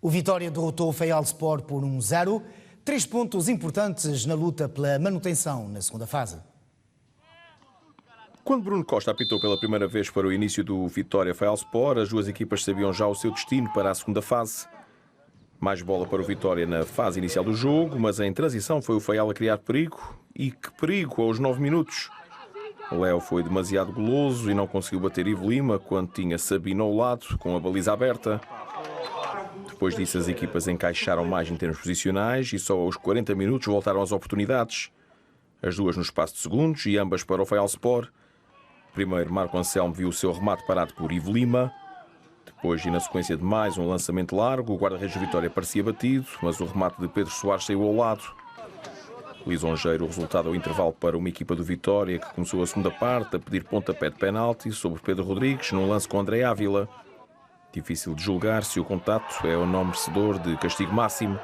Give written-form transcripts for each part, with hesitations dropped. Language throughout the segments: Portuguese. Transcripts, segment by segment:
O Vitória derrotou o Faial-Sport por 1-0, 3 pontos importantes na luta pela manutenção na segunda fase. Quando Bruno Costa apitou pela primeira vez para o início do Vitória Faial-Sport, as duas equipas sabiam já o seu destino para a segunda fase. Mais bola para o Vitória na fase inicial do jogo, mas em transição foi o Faial a criar perigo. E que perigo aos 9 minutos! Léo foi demasiado goloso e não conseguiu bater Ivo Lima quando tinha Sabino ao lado, com a baliza aberta. Depois disso, as equipas encaixaram mais em termos posicionais e só aos 40 minutos voltaram às oportunidades. As duas no espaço de segundos e ambas para o Faial-Sport. Primeiro, Marco Anselmo viu o seu remate parado por Ivo Lima. Depois, e na sequência de mais um lançamento largo, o guarda-redes do Vitória parecia batido, mas o remate de Pedro Soares saiu ao lado. Lisonjeiro o resultado ao intervalo para uma equipa do Vitória que começou a segunda parte a pedir pontapé de penalti sobre Pedro Rodrigues num lance com André Ávila. Difícil de julgar se o contato é ou não merecedor de castigo máximo.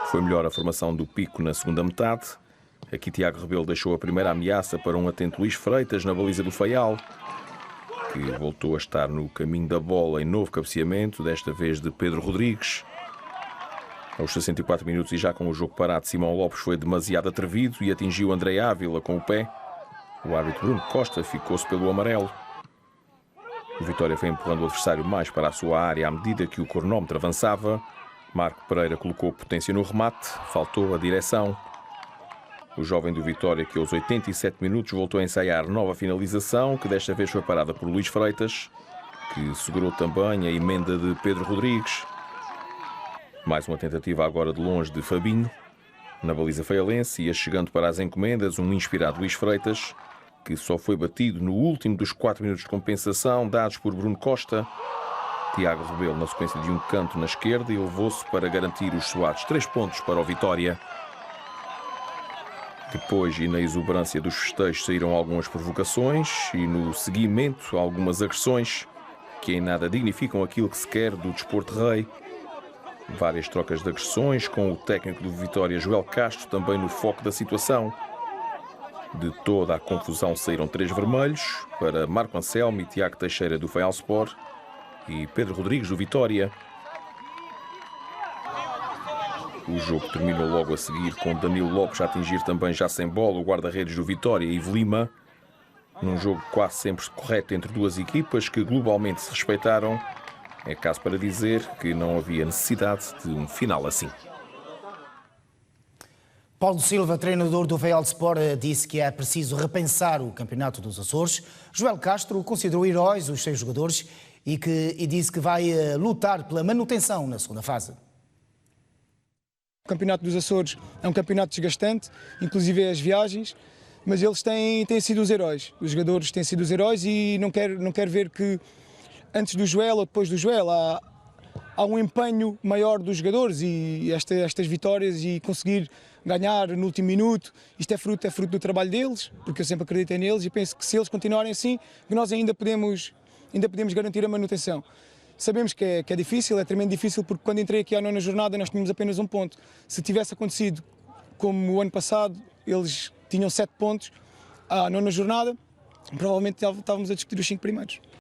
Foi melhor a formação do Pico na segunda metade. Aqui Tiago Rebelo deixou a primeira ameaça para um atento Luís Freitas na baliza do Faial, que voltou a estar no caminho da bola em novo cabeceamento, desta vez de Pedro Rodrigues. Aos 64 minutos e já com o jogo parado, Simão Lopes foi demasiado atrevido e atingiu André Ávila com o pé. O árbitro Bruno Costa ficou-se pelo amarelo. O Vitória foi empurrando o adversário mais para a sua área à medida que o cronómetro avançava. Marco Pereira colocou potência no remate, faltou a direção. O jovem do Vitória, que aos 87 minutos voltou a ensaiar nova finalização, que desta vez foi parada por Luís Freitas, que segurou também a emenda de Pedro Rodrigues. Mais uma tentativa agora de longe de Fabinho. Na baliza faialense ia chegando para as encomendas um inspirado Luís Freitas, que só foi batido no último dos 4 minutos de compensação dados por Bruno Costa. Tiago Rebelo na sequência de um canto na esquerda e levou-se para garantir os suados 3 pontos para o Vitória. Depois, e na exuberância dos festejos, saíram algumas provocações e no seguimento algumas agressões que em nada dignificam aquilo que se quer do desporto rei. Várias trocas de agressões, com o técnico do Vitória, Joel Castro, também no foco da situação. De toda a confusão saíram 3 vermelhos para Marco Anselmo e Tiago Teixeira do Faial-Sport e Pedro Rodrigues do Vitória. O jogo terminou logo a seguir com Danilo Lopes a atingir também já sem bola o guarda-redes do Vitória, Ivo Lima. Num jogo quase sempre correto entre duas equipas que globalmente se respeitaram. É caso para dizer que não havia necessidade de um final assim. Paulo Silva, treinador do Faial-Sport, disse que é preciso repensar o Campeonato dos Açores. Joel Castro considerou heróis os 6 jogadores e disse que vai lutar pela manutenção na segunda fase. O Campeonato dos Açores é um campeonato desgastante, inclusive as viagens, mas eles têm sido os heróis. Os jogadores têm sido os heróis e não quero ver que antes do Joel ou depois do Joel há um empenho maior dos jogadores e estas vitórias e conseguir ganhar no último minuto, isto é fruto do trabalho deles, porque eu sempre acreditei neles e penso que se eles continuarem assim, que nós ainda podemos garantir a manutenção. Sabemos que é difícil, é tremendo difícil, porque quando entrei aqui à 9ª jornada nós tínhamos apenas 1 ponto. Se tivesse acontecido como o ano passado, eles tinham 7 pontos à 9ª jornada, provavelmente estávamos a discutir os 5 primeiros.